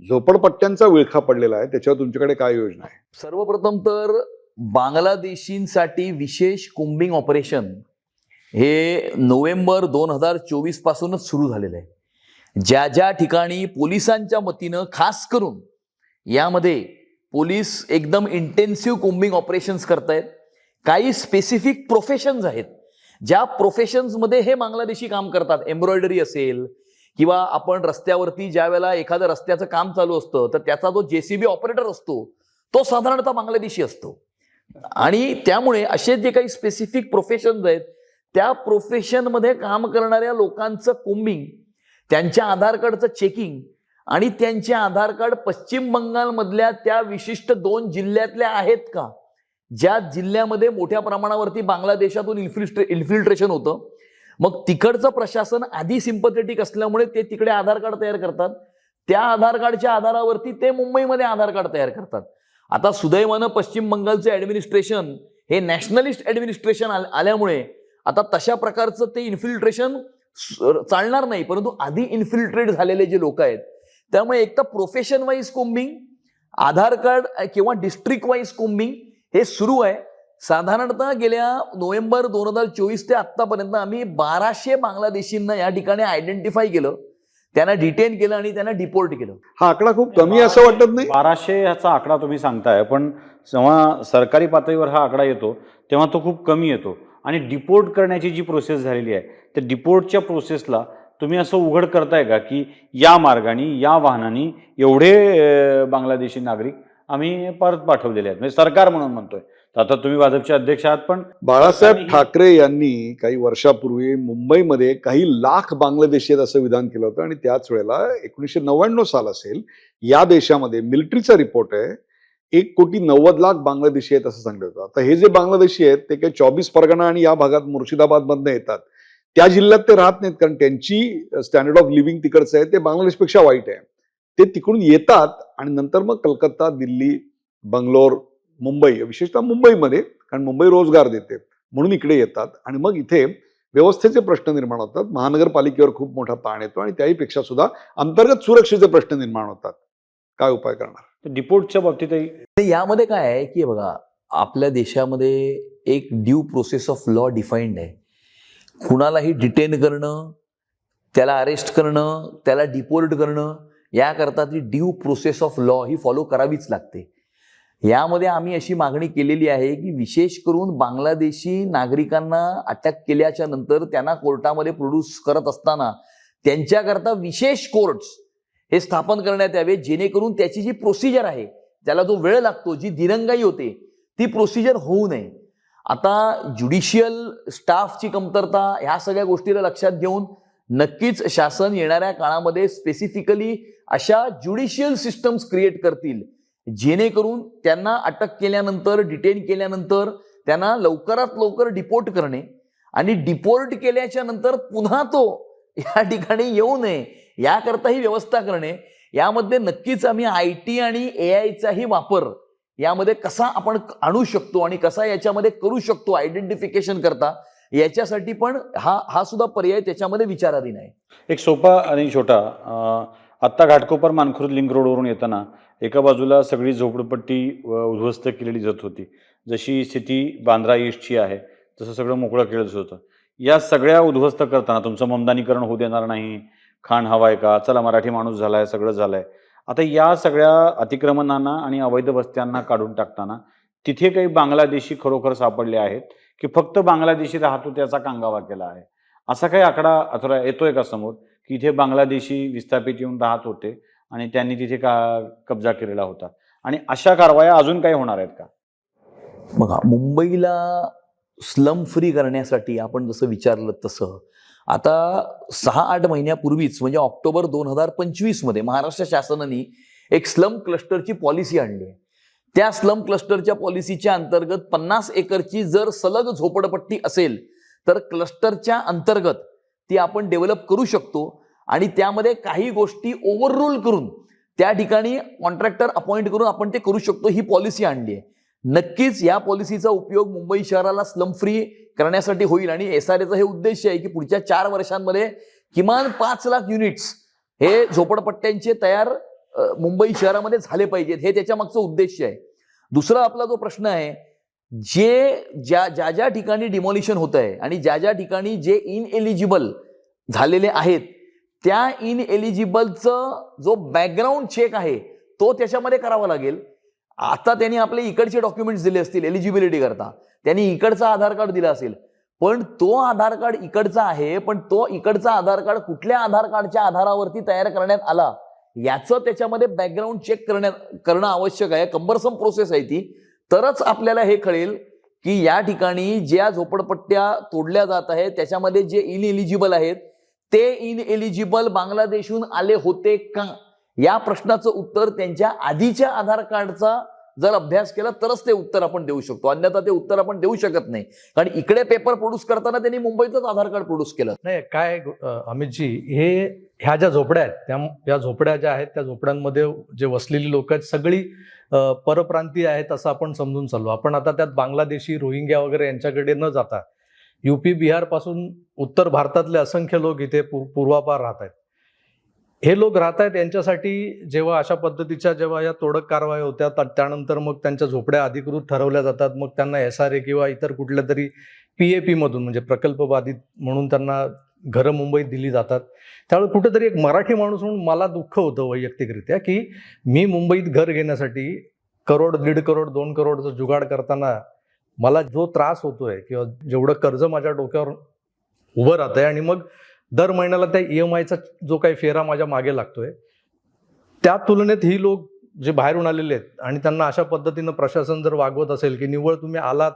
झोपडपट्ट्यांचा विळखा पडलेला आहे त्याच्यावर तुमच्याकडे काय योजना आहे? सर्वप्रथम तर बांगलादेशींसाठी विशेष कोम्बिंग ऑपरेशन हे नोव्हेंबर 2024 पासूनच सुरू झालेलं आहे. ज्या ज्या ठिकाणी पोलिसांच्या मतीनं खास करून यामध्ये पोलीस एकदम इंटेन्सिव्ह कोम्बिंग ऑपरेशन्स करतायत. काही स्पेसिफिक प्रोफेशन्स आहेत, ज्या प्रोफेशन्समध्ये हे बांगलादेशी काम करतात. एम्ब्रॉयडरी असेल किंवा आपण रस्त्यावरती ज्या वेळेला एखादं रस्त्याचं काम चालू असतं तर त्याचा जो JCB ऑपरेटर असतो तो साधारणतः बांगलादेशी असतो. आणि त्यामुळे असे जे काही स्पेसिफिक प्रोफेशन्स आहेत त्या प्रोफेशनमध्ये काम करणाऱ्या लोकांचं कोम्बिंग, त्यांच्या आधार कार्डचं चेकिंग आणि त्यांचे आधार कार्ड पश्चिम बंगालमधल्या त्या विशिष्ट 2 जिल्ह्यातल्या आहेत का, ज्या जिल्ह्यामध्ये मोठ्या प्रमाणावरती बांगलादेशातून इन्फिल्ट्रेशन होतं. मग तिकडचं प्रशासन आधी सिम्पथेटिक असल्यामुळे ते तिकडे आधार कार्ड तयार करतात, त्या आधार कार्डच्या आधारावरती ते मुंबईमध्ये आधार कार्ड तयार करतात. आता सुदैवानं पश्चिम बंगालचे ऍडमिनिस्ट्रेशन हे नॅशनलिस्ट ऍडमिनिस्ट्रेशन आल्यामुळे आता तशा प्रकारचं ते इन्फिल्ट्रेशन चालणार नाही, परंतु आधी इन्फिल्ट्रेट झालेले जे लोक आहेत त्यामुळे एक तर प्रोफेशन वाईज कोम्बिंग, आधार कार्ड किंवा डिस्ट्रिक्ट वाईज कोम्बिंग हे सुरू आहे. साधारणतः गेल्या नोव्हेंबर 2024 ते आतापर्यंत आम्ही 1200 बांगलादेशींना या ठिकाणी आयडेंटिफाय केलं, त्यांना डिटेन केलं आणि त्यांना डिपोर्ट केलं. हा आकडा खूप कमी असं वाटत नाही? 1200 ह्याचा आकडा तुम्ही सांगताय, पण जेव्हा सरकारी पातळीवर हा आकडा येतो तेव्हा तो खूप कमी येतो. आणि डिपोर्ट करण्याची जी प्रोसेस झालेली आहे त्या डिपोर्टच्या प्रोसेसला तुम्ही असं उघड करताय का की या मार्गाने, या वाहनाने एवढे बांगलादेशी नागरिक आम्ही परत पाठवलेले आहेत, म्हणजे सरकार म्हणून म्हणतोय. तर आता तुम्ही भाजपचे अध्यक्ष आहात, पण बाळासाहेब ठाकरे यांनी काही वर्षापूर्वी मुंबईमध्ये काही लाख बांगलादेशी आहेत असं विधान केलं होतं आणि त्याच वेळेला 1999 साल असेल, या देशामध्ये मिलिटरीचा रिपोर्ट आहे 1,90,00,000 बांगलादेशी आहेत असं सांगितलं होतं. आता हे जे बांगलादेशी आहेत ते काही 24 परगणा आणि या भागात मुर्शिदाबाद मधनं येतात, त्या जिल्ह्यात ते राहत नाहीत कारण त्यांची स्टँडर्ड ऑफ लिव्हिंग तिकडचं आहे ते बांगलादेशपेक्षा वाईट आहे. ते तिकडून येतात आणि नंतर मग कलकत्ता, दिल्ली, बंगलोर, मुंबई, विशेषतः मुंबईमध्ये, कारण मुंबई रोजगार देते म्हणून इकडे येतात आणि मग इथे व्यवस्थेचे प्रश्न निर्माण होतात. महानगरपालिकेवर खूप मोठा ताण येतो आणि त्याहीपेक्षा सुद्धा अंतर्गत सुरक्षेचे प्रश्न निर्माण होतात. काय उपाय करणार? तर डिपोर्टच्या बाबतीतही तर यामध्ये काय आहे की बघा, आपल्या देशामध्ये एक due process of law defined आहे. कुणालाही डिटेन करणं, त्याला अरेस्ट करणं, त्याला डिपोर्ट करणं, याकरता ती due process of law he follow करावीच लागते. यामध्ये आम्ही अशी मागणी केलेली आहे की विशेष करून बांगलादेशी नागरिकांना अटक केल्याच्या नंतर त्यांना कोर्टामध्ये प्रोड्यूस करत असताना त्यांच्याकरता विशेष कोर्ट्स हे स्थापन करण्यात यावे, जेणेकरून त्याची जी प्रोसिजर आहे, त्याला जो वेळ लागतो, जी दिरंगाई होते, ती प्रोसिजर होऊ नये. आता ज्युडिशियल स्टाफची कमतरता ह्या सगळ्या गोष्टीला लक्षात घेऊन नक्कीच शासन येणाऱ्या काळामध्ये स्पेसिफिकली अशा ज्युडिशियल सिस्टम्स क्रिएट करतील, जेणेकरून त्यांना अटक केल्यानंतर, डिटेन केल्यानंतर त्यांना लवकरात लवकर डिपोर्ट करणे आणि डिपोर्ट केल्याच्या नंतर पुन्हा तो या ठिकाणी येऊ नये याकरता ही व्यवस्था करणे. यामध्ये नक्कीच आम्ही IT आणि AIचाही वापर यामध्ये कसा आपण आणू शकतो आणि कसा याच्यामध्ये करू शकतो आयडेंटिफिकेशन करता, याच्यासाठी पण हा सुद्धा पर्याय त्याच्यामध्ये विचाराधीन आहे. एक सोपा आणि छोटा, आत्ता घाटकोपर मानखुर्द लिंक रोडवरून येताना एका बाजूला सगळी झोपडपट्टी उद्ध्वस्त केलेली जात होती. जशी स्थिती बांद्रा ईस्टची आहे तसं सगळं मोकळं केलं होतं. या सगळ्या उद्ध्वस्त करताना तुमचं ममदानीकरण होऊ देणार नाही, खाण हवाय का, चला मराठी माणूस झालाय, सगळं झालंय, आता या सगळ्या अतिक्रमणांना आणि अवैध वस्त्यांना काढून टाकताना तिथे काही बांगलादेशी खरोखर सापडले आहेत की फक्त बांगलादेशी राहतो त्याचा कांगावा केला आहे? असा काही आकडा अथवा येतोय का समोर की इथे बांगलादेशी विस्थापित येऊन राहत होते आणि त्यांनी तिथे कब्जा केलेला होता, आणि अशा कारवाया अजून काही होणार आहेत का? बघा, मुंबईला स्लम फ्री करण्यासाठी आपण जसं विचारलं तसं आता 6-8 महिन्यापूर्वीच म्हणजे ऑक्टोबर 2025 मध्ये महाराष्ट्र शासनाने एक स्लम क्लस्टरची पॉलिसी आणली आहे. त्या स्लम क्लस्टरच्या पॉलिसीच्या अंतर्गत 50 एकरची जर सलग झोपडपट्टी असेल तर क्लस्टरच्या अंतर्गत ती आपण डेव्हलप करू शकतो आणि त्यामध्ये काही गोष्टी ओव्हररूल करून त्या ठिकाणी कॉन्ट्रॅक्टर अपॉइंट करून आपण ते करू शकतो. ही पॉलिसी आणली आहे. नक्कीच या पॉलिसीचा उपयोग मुंबई शहराला स्लम फ्री करण्यासाठी होईल आणि SRAचा हे उद्देश आहे की पुढच्या 4 वर्षांमध्ये किमान 5 लाख युनिट्स हे झोपडपट्ट्यांचे तयार मुंबई शहरामध्ये झाले पाहिजेत, हे त्याच्या मागचं उद्देश आहे. दुसरा आपला जो प्रश्न आहे, ज्या ठिकाणी डिमॉलिशन होत आहे आणि ज्या ठिकाणी जे इनएलिजिबल झालेले आहेत त्या इनएलिजिबलचं जो बॅकग्राऊंड चेक आहे तो त्याच्यामध्ये करावा लागेल. आता त्यांनी आपले इकडचे डॉक्युमेंट्स दिले असतील एलिजिबिलिटी करता, त्यांनी इकडचा आधार कार्ड दिला असेल, पण तो आधार कार्ड इकडचा आहे, पण तो इकडचा आधार कार्ड कुठल्या आधार कार्डच्या आधारावरती तयार करण्यात आला याचं त्याच्यामध्ये बॅकग्राऊंड चेक करणं आवश्यक आहे. कंबरसम प्रोसेस आहे ती. तरच आपल्याला हे कळेल की या ठिकाणी ज्या झोपडपट्ट्या तोडल्या जात आहेत त्याच्यामध्ये जे इनएलिजिबल आहेत ते इनएलिजिबल बांगलादेशहून आले होते का, या प्रश्नाचं उत्तर त्यांच्या आधीच्या आधार कार्डचा जर अभ्यास केला तरच ते उत्तर आपण देऊ शकतो. अन्यथा ते उत्तर आपण देऊ शकत नाही, कारण इकडे पेपर प्रोड्यूस करताना त्यांनी मुंबईतच आधार कार्ड प्रोड्यूस केलं. नाही काय अमितजी, ह्या ज्या झोपड्या आहेत या झोपड्या ज्या आहेत त्या झोपड्यांमध्ये जे वसलेली लोक आहेत सगळी परप्रांतीय आहेत असं आपण समजून चाललो. आपण आता त्यात बांगलादेशी, रोहिंग्या वगैरे यांच्याकडे न जाता UP बिहार पासून उत्तर भारतातले असंख्य लोक इथे पूर्वापार राहत आहेत. हे लोक राहत आहेत, यांच्यासाठी जेव्हा अशा पद्धतीच्या जेव्हा या तोडक कारवाया होत्या त्यानंतर मग त्यांच्या झोपड्या अधिकृत ठरवल्या जातात, मग त्यांना SRA किंवा इतर कुठल्या तरी PAP मधून म्हणजे प्रकल्प बाधित म्हणून त्यांना घरं मुंबईत दिली जातात. त्यावेळी कुठेतरी एक मराठी माणूस म्हणून मला दुःख होतं वैयक्तिकरित्या की मी मुंबईत घर घेण्यासाठी 1 करोड, 1.5 करोड, 2 करोडचं जुगाड करताना मला जो त्रास होतोय किंवा जेवढं कर्ज माझ्या डोक्यावर उभं राहतंय आणि मग दर महिन्याला त्या EMIचा जो काही फेरा माझ्या मागे लागतोय, त्या तुलनेत ही लोक जे बाहेरून आलेले आहेत आणि त्यांना अशा पद्धतीनं प्रशासन जर वागवत असेल की निव्वळ तुम्ही आलात,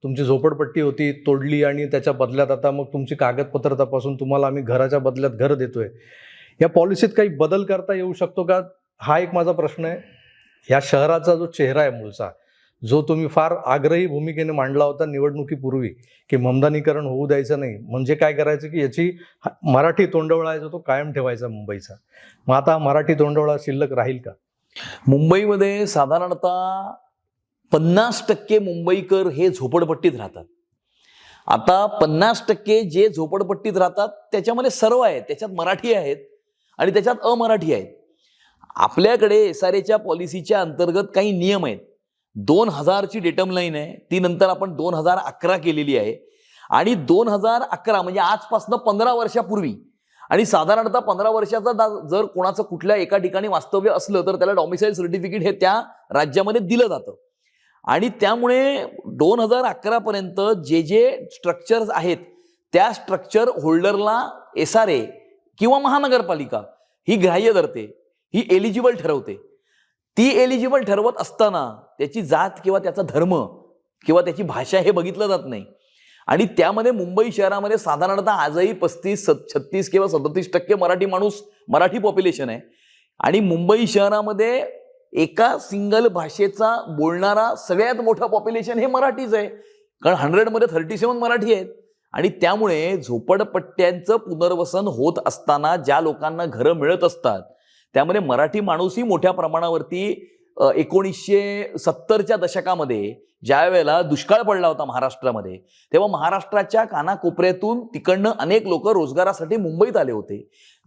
तुमची झोपडपट्टी होती, तोडली आणि त्याच्या बदल्यात आता मग तुमची कागदपत्र तपासून तुम्हाला आम्ही घराच्या बदल्यात घर देतोय, या पॉलिसीत काही बदल करता येऊ शकतो का, हा एक माझा प्रश्न आहे. या शहराचा जो चेहरा आहे मूळचा, जो तुम्ही फार आग्रही भूमिकेने मांडला होता निवडणुकीपूर्वी, की ममदानीकरण होऊ द्यायचं नाही, म्हणजे काय करायचं की याची मराठी तोंडवळा आहे जो तो कायम ठेवायचा मुंबईचा. मग आता मराठी तोंडवळा शिल्लक राहील का? मुंबईमध्ये साधारणतः 50% मुंबईकर हे झोपडपट्टीत राहतात. आता 50% जे झोपडपट्टीत राहतात त्याच्यामध्ये सर्व आहेत, त्याच्यात मराठी आहेत आणि त्याच्यात अमराठी आहेत. आपल्याकडे SRAच्या पॉलिसीच्या अंतर्गत काही नियम आहेत. 2000ची डेटम लाईन आहे, ती नंतर आपण 2011 केलेली आहे. आणि 2011 म्हणजे आजपासून 15 वर्षापूर्वी, आणि साधारणतः 15 वर्षाचा जर कोणाचं कुठल्या एका ठिकाणी वास्तव्य असलं तर त्याला डॉमिसाईल सर्टिफिकेट हे त्या राज्यामध्ये दिलं जातं. आणि त्यामुळे 2011 पर्यंत जे जे स्ट्रक्चर्स आहेत त्या स्ट्रक्चर होल्डरला SRA किंवा महानगरपालिका ही ग्राह्य धरते, ही एलिजिबल ठरवते. ती एलिजिबल ठरवत असताना त्याची जात किंवा त्याचा धर्म किंवा त्याची भाषा हे बघितलं जात नाही. आणि त्यामध्ये मुंबई शहरामध्ये साधारणतः आजही 35, 36 किंवा 37% मराठी माणूस, मराठी पॉप्युलेशन आहे. आणि मुंबई शहरामध्ये एका सिंगल भाषेचा बोलणारा सगळ्यात मोठा पॉप्युलेशन हे मराठीच आहे, कारण 100मध्ये 37 मराठी आहेत. आणि त्यामुळे झोपडपट्ट्यांचं पुनर्वसन होत असताना ज्या लोकांना घरं मिळत असतात त्यामध्ये मराठी माणूसही मोठ्या प्रमाणावरती 1970च्या दशकामध्ये ज्या वेळेला दुष्काळ पडला होता महाराष्ट्रामध्ये, तेव्हा महाराष्ट्राच्या कानाकोपऱ्यातून तिकडनं अनेक लोक रोजगारासाठी मुंबईत आले होते.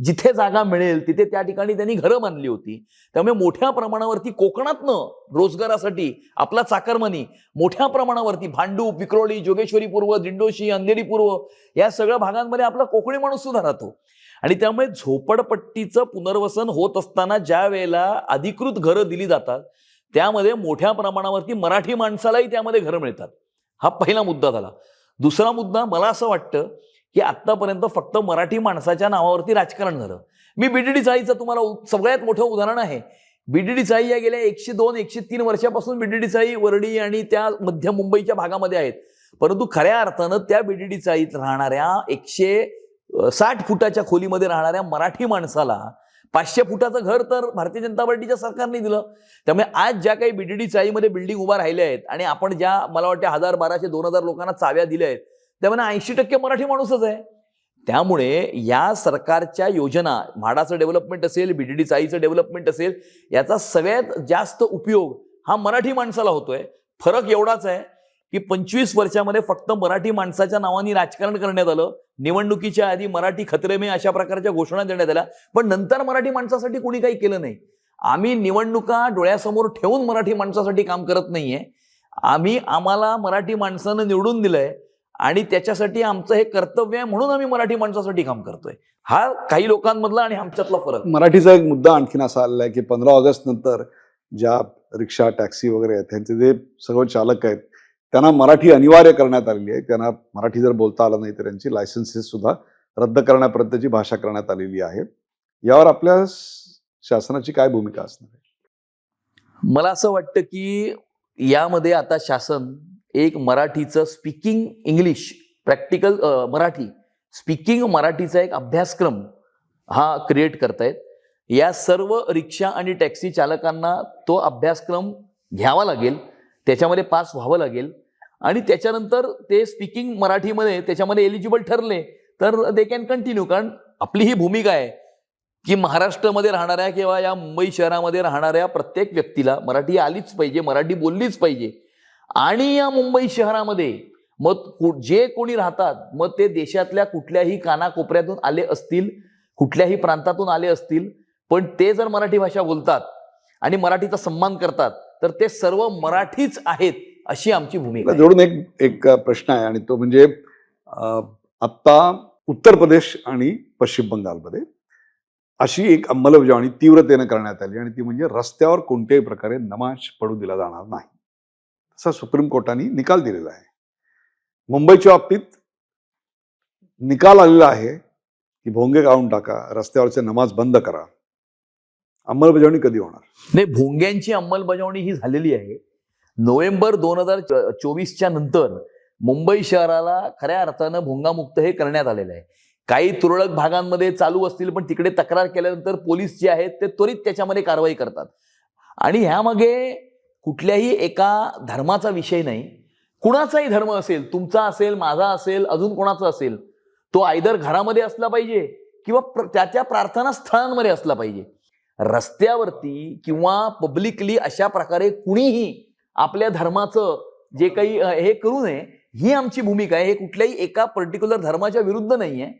जिथे जागा मिळेल तिथे त्या ठिकाणी त्यांनी घरं बांधली होती. त्यामुळे मोठ्या प्रमाणावरती कोकणातनं रोजगारासाठी आपला चाकरमानी मोठ्या प्रमाणावरती भांडूप, विक्रोळी, जोगेश्वरी पूर्व, दिंडोशी, अंधेरी पूर्व या सगळ्या भागांमध्ये आपला कोकणी माणूस सुद्धा राहतो. आणि त्यामुळे झोपडपट्टीचं पुनर्वसन होत असताना ज्या वेळेला अधिकृत घरं दिली जातात त्यामध्ये मोठ्या प्रमाणावरती मराठी माणसालाही त्यामध्ये घरं मिळतात. हा पहिला मुद्दा झाला. दुसरा मुद्दा, मला असं वाटतं की आतापर्यंत फक्त मराठी माणसाच्या नावावरती राजकारण झालं. मी BDD चाळीचं तुम्हाला सगळ्यात मोठं उदाहरण आहे. BDD चाळी या गेल्या 102-103 वर्षापासून BDD चाळी वरडी आणि त्या मध्य मुंबईच्या भागामध्ये आहेत. परंतु खऱ्या अर्थानं त्या BDD चाळीत राहणाऱ्या 160 फुटाच्या खोलीमध्ये राहणाऱ्या मराठी माणसाला 500 फुटाचं घर तर भारतीय जनता पार्टीच्या सरकारने दिलं. त्यामुळे आज ज्या काही BDD चाळीमध्ये बिल्डिंग उभा राहिल्या आहेत आणि आपण ज्या मला वाटते 1000, 1200, 2000 लोकांना चाव्या दिल्या आहेत त्यामध्ये 80% मराठी माणूसच आहे. त्यामुळे या सरकारच्या योजना, म्हाडाचं डेव्हलपमेंट असेल, BDD चाळीचं डेव्हलपमेंट असेल, याचा सगळ्यात जास्त उपयोग हा मराठी माणसाला होतोय. फरक एवढाच आहे की 25 वर्षामध्ये फक्त मराठी माणसाच्या नावाने राजकारण करण्यात आलं. निवडणुकीच्या आधी मराठी खतरे में अशा प्रकारच्या घोषणा देण्यात आल्या, पण नंतर मराठी माणसासाठी कोणी काही केलं नाही. आम्ही निवडणुका डोळ्यासमोर ठेवून मराठी माणसासाठी काम करत नाहीये. आम्हाला मराठी माणसानं निवडून दिलंय आणि त्याच्यासाठी आमचं हे कर्तव्य आहे म्हणून आम्ही मराठी माणसासाठी काम करतोय. हा काही लोकांमधला आणि आमच्यातला फरक. मराठीचा एक मुद्दा आणखीन असा आलेला आहे की 15 ऑगस्ट नंतर ज्या रिक्षा, टॅक्सी वगैरे आहेत त्यांचे जे सगळे चालक आहेत त्यांना मराठी अनिवार्य करण्यात आलेली आहे. त्यांना मराठी जर बोलता आलं नाही तर त्यांची लायसन्सेस सुद्धा रद्द करण्यापर्यंतची भाषा करण्यात आलेली आहे. यावर आपल्या शासनाची काय भूमिका असणार आहे? मला असं वाटतं की यामध्ये आता शासन एक मराठीचं speaking English, practical Marathi, speaking मराठीचा एक अभ्यासक्रम हा क्रिएट करतायत. या सर्व रिक्षा आणि टॅक्सी चालकांना तो अभ्यासक्रम घ्यावा लागेल, त्याच्यामध्ये पास व्हावं लागेल आणि त्याच्यानंतर ते स्पीकिंग मराठीमध्ये त्याच्यामध्ये एलिजिबल ठरले तर दे कॅन कंटिन्यू. कारण आपली ही भूमिका आहे की महाराष्ट्रामध्ये राहणाऱ्या किंवा या मुंबई शहरामध्ये राहणाऱ्या प्रत्येक व्यक्तीला मराठी आलीच पाहिजे, मराठी बोललीच पाहिजे. आणि या मुंबई शहरामध्ये मग जे कोणी राहतात, मग ते देशातल्या कुठल्याही कानाकोपऱ्यातून आले असतील, कुठल्याही प्रांतातून आले असतील, पण ते जर मराठी भाषा बोलतात आणि मराठीचा सन्मान करतात तर ते सर्व मराठीच आहेत अशी आमची भूमिका आहे. जोडून एक प्रश्न आहे आणि तो म्हणजे आता उत्तर प्रदेश आणि पश्चिम बंगालमध्ये अशी एक अंमलबजावणी तीव्रतेने करण्यात आली आणि ती म्हणजे रस्त्यावर कोणत्याही प्रकारे नमाज पडू दिला जाणार नाही, असा सुप्रीम कोर्टाने निकाल दिलेला आहे. मुंबईच्या बाबतीत निकाल आलेला आहे की भोंगे काढून टाका, रस्त्यावरचे नमाज बंद करा. अंमलबजावणी कधी होणार? नाही, भोंग्यांची अंमलबजावणी ही झालेली आहे. नोव्हेंबर 2024च्या नंतर मुंबई शहराला खऱ्या अर्थानं भोंगामुक्त हे करण्यात आलेलं आहे. काही तुरळक भागांमध्ये चालू असतील पण तिकडे तक्रार केल्यानंतर पोलीस जे आहेत ते त्वरित त्याच्यामध्ये कारवाई करतात. आणि ह्यामागे कुठल्याही एका धर्माचा विषय नाही. कुणाचाही धर्म असेल, तुमचा असेल, माझा असेल, अजून कोणाचा असेल, तो आयदर घरामध्ये असला पाहिजे किंवा त्याच्या प्रार्थना स्थळांमध्ये असला पाहिजे. रस्त्यावरती किंवा पब्लिकली अशा प्रकारे कुणीही आपल्या धर्माचं जे काही हे करू नये, ही आमची भूमिका आहे. हे कुठल्याही एका पर्टिक्युलर धर्माच्या विरुद्ध नाही आहे,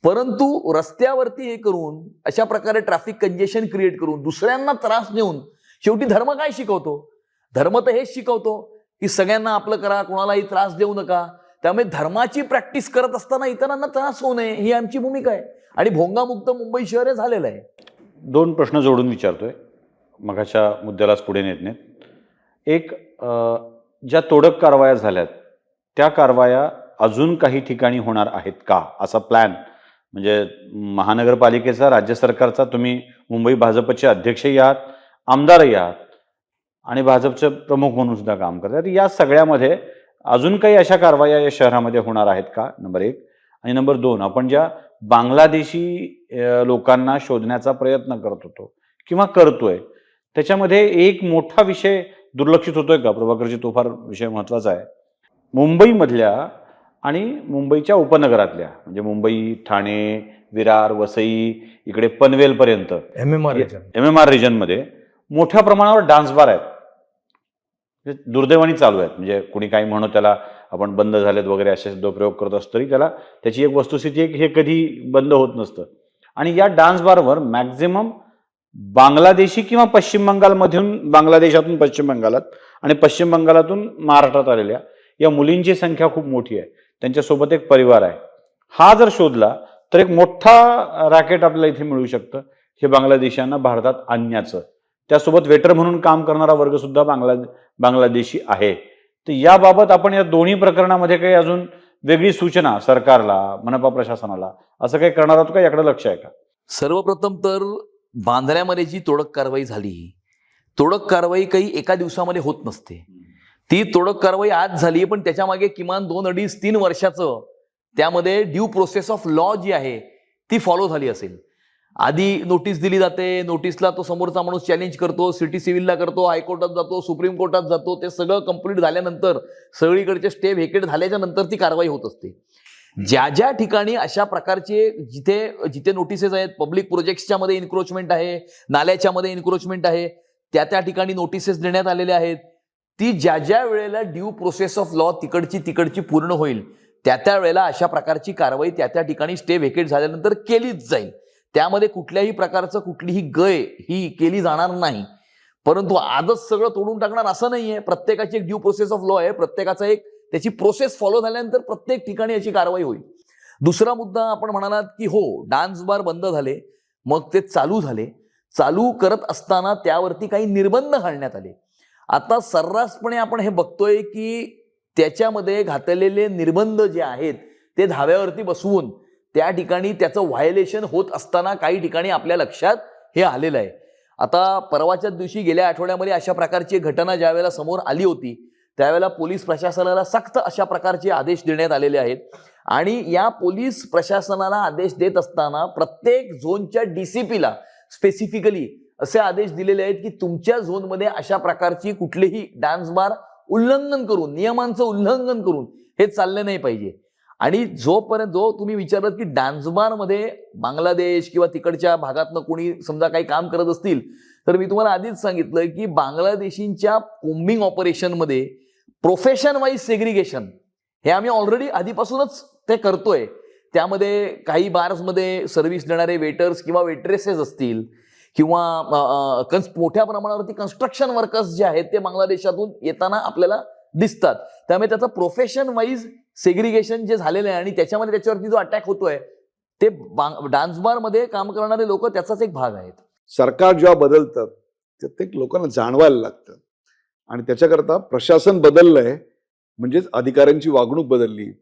परंतु रस्त्यावरती हे करून अशा प्रकारे ट्रॅफिक कंजेशन क्रिएट करून दुसऱ्यांना त्रास देऊन, शेवटी धर्म काय शिकवतो? धर्म तर हेच शिकवतो की सगळ्यांना आपलं करा, कोणालाही त्रास देऊ नका. त्यामुळे धर्माची प्रॅक्टिस करत असताना इतरांना त्रास होऊ नये, ही आमची भूमिका आहे. आणि भोंगामुक्त मुंबई शहर हे झालेलं आहे. 2 प्रश्न जोडून विचारतोय मगाच्या मुद्द्यालाच पुढे नेत नेत. एक, ज्या तोडक कारवाया झाल्यात त्या कारवाया अजून काही ठिकाणी होणार आहेत का, असा प्लॅन? म्हणजे महानगरपालिकेचा, राज्य सरकारचा, तुम्ही मुंबई भाजपचे अध्यक्षही आहात, आमदारही आहात आणि भाजपचे प्रमुख म्हणून सुद्धा काम करतात. या सगळ्यामध्ये अजून काही अशा कारवाया या शहरामध्ये होणार आहेत का, नंबर 1. आणि नंबर 2, आपण ज्या बांगलादेशी लोकांना शोधण्याचा प्रयत्न करत होतो किंवा करतोय, त्याच्यामध्ये एक मोठा विषय दुर्लक्षित होतोय का? प्रभाकरजी, तो फार विषय महत्वाचा आहे. मुंबईमधल्या आणि मुंबईच्या उपनगरातल्या, म्हणजे मुंबई, ठाणे, विरार, वसई, इकडे पनवेलपर्यंत MMR रिजनमध्ये मोठ्या प्रमाणावर डान्स बार आहेत, दुर्दैवाने चालू आहेत. म्हणजे कुणी काही म्हणू त्याला आपण बंद झालेत वगैरे असे प्रयोग करत असतो, तरी त्याची एक वस्तुस्थिती हे कधी बंद होत नसतं. आणि या डान्स बारवर मॅक्झिमम बांगलादेशी किंवा पश्चिम बंगालमधून, बांगलादेशातून पश्चिम बंगालात आणि पश्चिम बंगालातून महाराष्ट्रात आलेल्या या मुलींची संख्या खूप मोठी आहे. त्यांच्यासोबत एक परिवार आहे. हा जर शोधला तर एक मोठा रॅकेट आपल्याला इथे मिळू शकतं हे बांगलादेशांना भारतात आणण्याचं. त्यासोबत वेटर म्हणून काम करणारा वर्ग सुद्धा बांगलादेशी आहे. तर याबाबत आपण या दोन्ही प्रकरणामध्ये काही अजून वेगळी सूचना सरकारला, मनपा प्रशासनाला असं काही करणार आहोत का? याकडे लक्ष आहे का? सर्वप्रथम तर बांद्र्यामध्ये जी तोडक कारवाई झाली, तोडक कारवाई काही एका दिवसामध्ये होत नसते. ती तोडक कारवाई आज झाली, पण त्याच्या मागे किमान 2, 2.5, 3 वर्षाचं त्यामध्ये ड्यू प्रोसेस ऑफ लॉ जी आहे ती फॉलो झाली असेल. आधी नोटीस दिली जाते, नोटीसला तो समोरचा माणूस चॅलेंज करतो, सिटी सिव्हिलला करतो, हायकोर्टात जातो, सुप्रीम कोर्टात जातो. ते सगळं कंप्लीट झाल्यानंतर, सगळीकडचे स्टे व्हेकेट झाल्याच्या नंतर ती कारवाई होत असते. ज्या ज्या ठिकाणी अशा प्रकारचे जिथे नोटिसेस आहेत, पब्लिक प्रोजेक्ट्सच्या मध्ये इन्क्रोचमेंट आहे, नाल्याच्या मध्ये इन्क्रोचमेंट आहे, त्या ठिकाणी नोटिसेस देण्यात आलेल्या आहेत. ती ज्या वेळेला ड्यू प्रोसेस ऑफ लॉ तिकडची पूर्ण होईल, त्या वेळेला अशा प्रकारची कारवाई त्या ठिकाणी स्टे व्हेकेट झाल्यानंतर केलीच जाईल. त्यामध्ये कुठल्याही प्रकारचं कुठलीही गय ही केली जाणार नाही. परंतु आजच सगळं तोडून टाकणार असं नाहीये. प्रत्येकाची एक ड्यू प्रोसेस ऑफ लॉ आहे, प्रत्येकाचा एक त्याची प्रोसेस फॉलो झाल्यानंतर प्रत्येक ठिकाणी याची कारवाई होईल. दुसरा मुद्दा आपण म्हणालात की हो, डान्स बार बंद झाले, मग ते चालू झाले. चालू करत असताना त्यावरती काही निर्बंध घालण्यात आले. आता सर्रासपणे आपण हे बघतोय की त्याच्यामध्ये घातलेले निर्बंध जे आहेत ते धाव्यावरती बसवून त्या ठिकाणी त्याचं व्हायोलेशन होत असताना काही ठिकाणी आपल्या लक्षात हे आलेलं आहे. आता परवाच्याच दिवशी गेल्या आठवड्यामध्ये अशा प्रकारची घटना ज्यावेळेला समोर आली होती, त्यावेळेला पोलीस प्रशासनाला सक्त अशा प्रकारचे आदेश देण्यात आलेले आहेत. आणि या पोलीस प्रशासनाला आदेश देत असताना प्रत्येक झोनच्या DCPला स्पेसिफिकली असे आदेश दिलेले आहेत की तुमच्या झोनमध्ये अशा प्रकारची कुठलीही डान्स बार उल्लंघन करून, नियमांचं उल्लंघन करून हे चालले नाही पाहिजे. आणि जो तुम्ही विचारत की डान्स बार मध्ये बांगलादेश किंवा तिकडच्या भागातनं कोणी समजा काही काम करत असतील, तर मी तुम्हाला आधीच सांगितलं की बांगलादेशींच्या कोम्बिंग ऑपरेशन मध्ये प्रोफेशन वाईज सेग्रिगेशन हे आम्ही ऑलरेडी आधीपासूनच ते करतोय. त्यामध्ये काही बार्समध्ये सर्व्हिस देणारे वेटर्स किंवा वेट्रेसेस असतील किंवा मोठ्या प्रमाणावरती कन्स्ट्रक्शन वर्कर्स जे आहेत ते बांगलादेशातून येताना आपल्याला दिसतात. त्यामुळे त्याचं प्रोफेशन वाईज सेग्रिगेशन जे झालेलं आहे आणि त्याच्यावरती जो अटॅक होतोय ते डान्स बार मध्ये काम करणारे लोक त्याचाच एक भाग आहेत. सरकार जेव्हा बदलतं ते लोकांना जाणवायला लागतं आणि त्याच्याकरता प्रशासन बदललंय म्हणजेच अधिकाऱ्यांची वागणूक बदलली.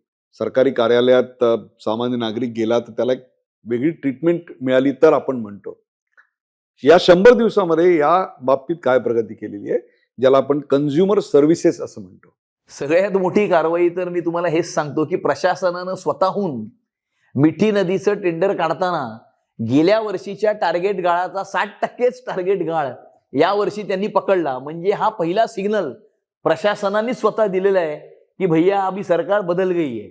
सरकारी कार्यालयात सामान्य नागरिक गेला तर त्याला एक वेगळी ट्रीटमेंट मिळाली तर आपण म्हणतो. या 100 दिवसामध्ये या बाबतीत काय प्रगती केलेली आहे, ज्याला आपण कन्झ्युमर सर्व्हिसेस असं म्हणतो? सगळ्यात मोठी कारवाई तर मी तुम्हाला हेच सांगतो की प्रशासनानं स्वतःहून मिठी नदीचं टेंडर काढताना गेल्या वर्षीच्या टार्गेट गाळाचा 60% टार्गेट गाळ यावर्षी त्यांनी पकडला. म्हणजे हा पहिला सिग्नल प्रशासनाने स्वतः दिलेला आहे की भैया अभी सरकार बदल गई है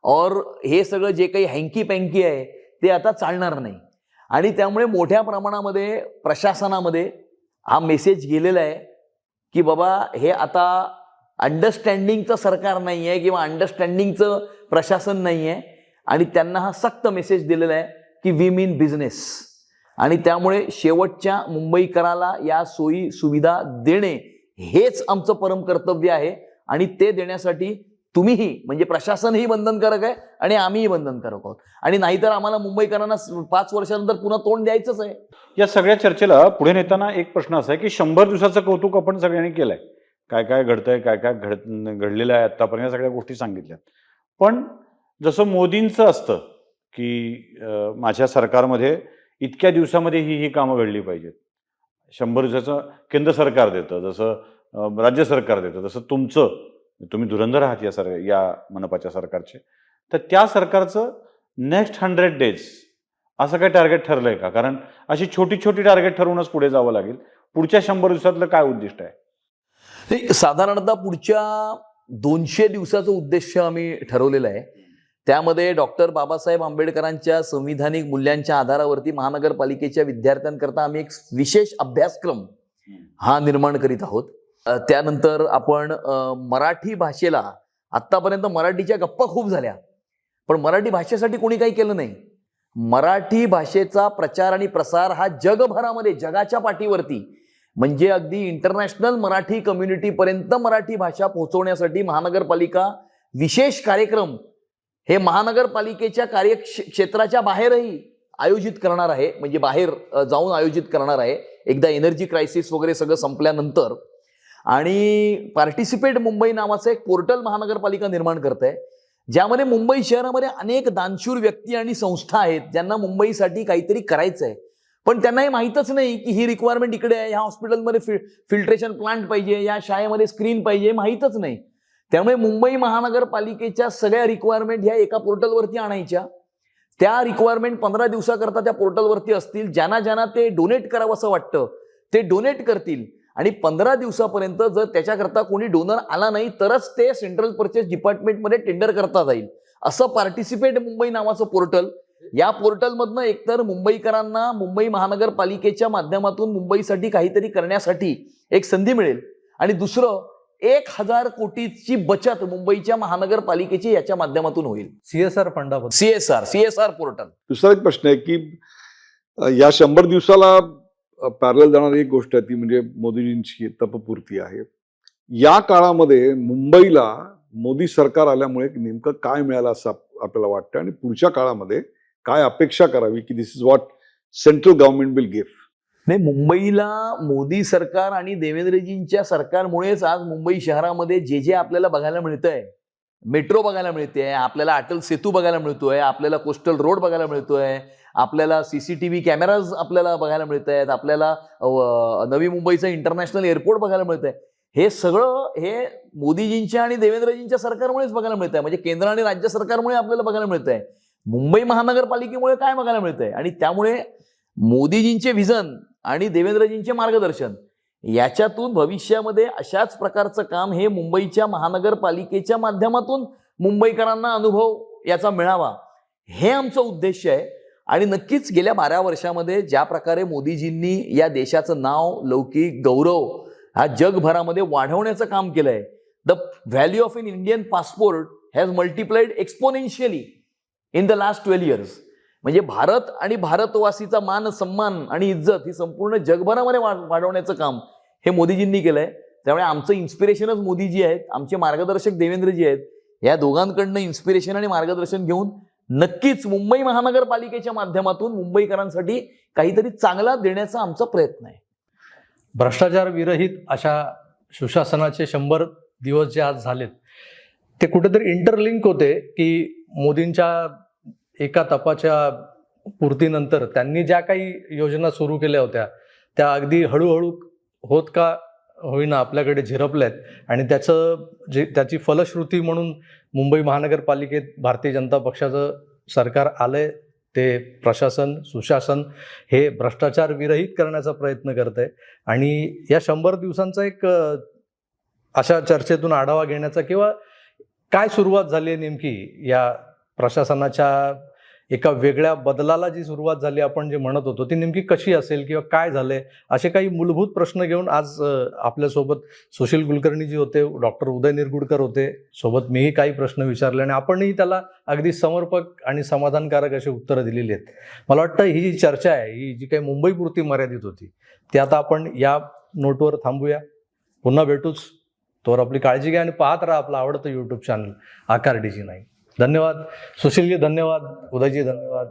और हे सगळं जे काही हँकी पँकी आहे ते आता चालणार नाही. आणि त्यामुळे मोठ्या प्रमाणामध्ये प्रशासनामध्ये हा मेसेज गेलेला आहे की बाबा हे आता अंडरस्टँडिंगचं सरकार नाही आहे किंवा अंडरस्टँडिंगचं प्रशासन नाही आहे. आणि त्यांना हा सक्त मेसेज दिलेला आहे की वी मीन बिझनेस. आणि त्यामुळे शेवटच्या मुंबईकराला या सोयी सुविधा देणे हेच आमचं परम कर्तव्य आहे. आणि ते देण्यासाठी तुम्हीही म्हणजे प्रशासनही बंधनकारक आहे आणि आम्हीही बंधनकारक आहोत. आणि नाहीतर आम्हाला मुंबईकरांना 5 वर्षानंतर पुन्हा तोंड द्यायचंच आहे. या सगळ्या चर्चेला पुढे नेताना एक प्रश्न असा आहे की 100 दिवसाचं कौतुक आपण सगळ्यांनी केलंय. काय काय घडतंय, काय काय घडलेलं आहे आतापर्यंत, सगळ्या गोष्टी सांगितल्यात. पण जसं मोदींचं असतं की माझ्या सरकारमध्ये इतक्या दिवसामध्ये ही कामं घडली पाहिजेत, 100 दिवसाचं केंद्र सरकार देतं, जसं राज्य सरकार देतं, तसं तुम्ही धुरंधर आहात या मनपाच्या सरकारचे, तर त्या सरकारचं नेक्स्ट 100 डेज असं काही टार्गेट ठरलंय का? कारण अशी छोटी छोटी टार्गेट ठरवूनच पुढे जावं लागेल. पुढच्या 100 दिवसातलं काय उद्दिष्ट आहे? साधारणतः पुढच्या 200 दिवसाचं उद्देश आम्ही ठरवलेलं आहे. त्यामध्ये डॉक्टर बाबासाहेब आंबेडकरांच्या संविधानिक मूल्यांच्या आधारावरती महानगरपालिकेच्या विद्यार्थ्यांकरता आम्ही एक विशेष अभ्यासक्रम हा निर्माण करीत आहोत. त्यानंतर आपण मराठी भाषेला, आत्तापर्यंत मराठीच्या गप्पा खूप झाल्या पण मराठी भाषेसाठी कोणी काही केलं नाही. मराठी भाषेचा प्रचार आणि प्रसार हा जगभरामध्ये, जगाच्या पाठीवरती, म्हणजे अगदी इंटरनॅशनल मराठी कम्युनिटीपर्यंत मराठी भाषा पोहोचवण्यासाठी महानगरपालिका विशेष कार्यक्रम हे महानगरपालिकेच्या कार्यक्षेत्राच्या बाहेरही आयोजित करणार आहे. म्हणजे बाहेर जाऊन आयोजित करणार आहे एकदा एनर्जी क्रायसिस वगैरे सगळं संपल्यानंतर. आणि पार्टिसिपेट मुंबई नावाचं एक पोर्टल महानगरपालिका निर्माण करत आहे, ज्यामध्ये मुंबई शहरामध्ये अनेक दानशूर व्यक्ती आणि संस्था आहेत ज्यांना मुंबईसाठी काहीतरी करायचं आहे. पण त्यांना हे माहीतच नाही की ही रिक्वायरमेंट इकडे आहे, ह्या हॉस्पिटलमध्ये फिल्ट्रेशन प्लांट पाहिजे, या शाळेमध्ये स्क्रीन पाहिजे, माहीतच नाही. त्यामुळे मुंबई महानगरपालिकेच्या सगळ्या रिक्वायरमेंट ह्या एका पोर्टलवरती आणायच्या. त्या रिक्वायरमेंट 15 दिवसाकरता त्या पोर्टलवरती असतील. ज्यांना ते डोनेट करावं असं वाटतं ते डोनेट करतील. आणि 15 दिवसापर्यंत जर त्याच्याकरता कोणी डोनर आला नाही तरच ते सेंट्रल परचेस डिपार्टमेंटमध्ये टेंडर करता जाईल. असं पार्टिसिपेट मुंबई नावाचं पोर्टल. या पोर्टलमधनं एकतर मुंबईकरांना मुंबई महानगरपालिकेच्या माध्यमातून मुंबईसाठी काहीतरी करण्यासाठी एक संधी मिळेल. आणि दुसरं 1000 कोटीची बचत मुंबईच्या महानगरपालिकेची याच्या माध्यमातून होईल. CSR फंडाबद्दल CSR पोर्टल. दुसरा एक प्रश्न आहे की या 100 दिवसाला पॅरलल जाणारी एक गोष्ट आहे ती म्हणजे मोदीजींची तपपूर्ती आहे. या काळामध्ये मुंबईला मोदी सरकार आल्यामुळे नेमकं काय मिळालं असं आपल्याला वाटतं आणि पुढच्या काळामध्ये काय अपेक्षा करावी की this is what central government will give? नाही, मुंबईला मोदी सरकार आणि देवेंद्रजींच्या सरकारमुळेच आज मुंबई शहरामध्ये जे आपल्याला बघायला मिळतंय, मेट्रो बघायला मिळते, आपल्याला अटल सेतू बघायला मिळतोय, आपल्याला कोस्टल रोड बघायला मिळतोय, आपल्याला CCTV कॅमेराज आपल्याला बघायला मिळत आहेत, आपल्याला नवी मुंबईचं इंटरनॅशनल एअरपोर्ट बघायला मिळत आहे. हे सगळं हे मोदीजींच्या आणि देवेंद्रजींच्या सरकारमुळेच बघायला मिळत आहे. म्हणजे केंद्र आणि राज्य सरकारमुळे आपल्याला बघायला मिळत आहे. मुंबई महानगरपालिकेमुळे काय बघायला मिळत आहे? आणि त्यामुळे मोदीजींचे व्हिजन आणि देवेंद्रजींचे मार्गदर्शन याच्यातून भविष्यामध्ये अशाच प्रकारचं काम हे मुंबईच्या महानगरपालिकेच्या माध्यमातून मुंबईकरांना अनुभव याचा मिळावा, हे आमचं उद्देश आहे. आणि नक्कीच गेल्या 12 वर्षामध्ये ज्या प्रकारे मोदीजींनी या देशाचं नाव, लौकिक गौरव हा जगभरामध्ये वाढवण्याचं काम केलंय. The value of an Indian passport has multiplied exponentially in the last 12 years. म्हणजे भारत आणि भारतवासीचा मान, सन्मान आणि इज्जत ही संपूर्ण जगभरामध्ये वाढवण्याचं काम हे मोदीजींनी केलंय. त्यामुळे आमचं इन्स्पिरेशनच मोदीजी आहेत, आमचे मार्गदर्शक देवेंद्रजी आहेत. या दोघांकडनं इन्स्पिरेशन आणि मार्गदर्शन घेऊन नक्कीच मुंबई महानगरपालिकेच्या माध्यमातून मुंबईकरांसाठी काहीतरी चांगला देण्याचा आमचा प्रयत्न आहे. भ्रष्टाचार विरहित अशा सुशासनाचे 100 दिवस जे आज झालेत ते कुठेतरी इंटरलिंक होते की मोदींच्या एका तपाच्या पूर्तीनंतर त्यांनी ज्या काही योजना सुरू केल्या होत्या त्या अगदी हळूहळू होत का होईना आपल्याकडे झिरपल्यात. आणि त्याची फलश्रुती म्हणून मुंबई महानगरपालिकेत भारतीय जनता पक्षाचं सरकार आलंय ते प्रशासन सुशासन हे भ्रष्टाचार विरहित करण्याचा प्रयत्न करत आहे. आणि या 100 दिवसांचा एक अशा चर्चेतून आढावा घेण्याचा किंवा काय सुरुवात झाली आहे नेमकी या प्रशासनाच्या एका वेगळ्या बदलाला जी सुरुवात झाली आपण जे म्हणत होतो ती नेमकी कशी असेल किंवा काय झालंय असे काही मूलभूत प्रश्न घेऊन आज आपल्यासोबत सुशील कुलकर्णी जी होते, डॉक्टर उदय निरगुडकर होते सोबत, मीही काही प्रश्न विचारले आणि आपणही त्याला अगदी समर्पक आणि समाधानकारक अशी उत्तरं दिलेली आहेत. मला वाटतं ही जी चर्चा आहे ही जी काही मुंबईपुरती मर्यादित होती ती आता आपण या नोटवर थांबूया. पुन्हा भेटूच. तोवर आपली काळजी घ्या आणि पाहत राहा आपलं आवडतं यूट्यूब चॅनल आकार DG9. धन्यवाद सुशीलजी, धन्यवाद उदयजी, धन्यवाद.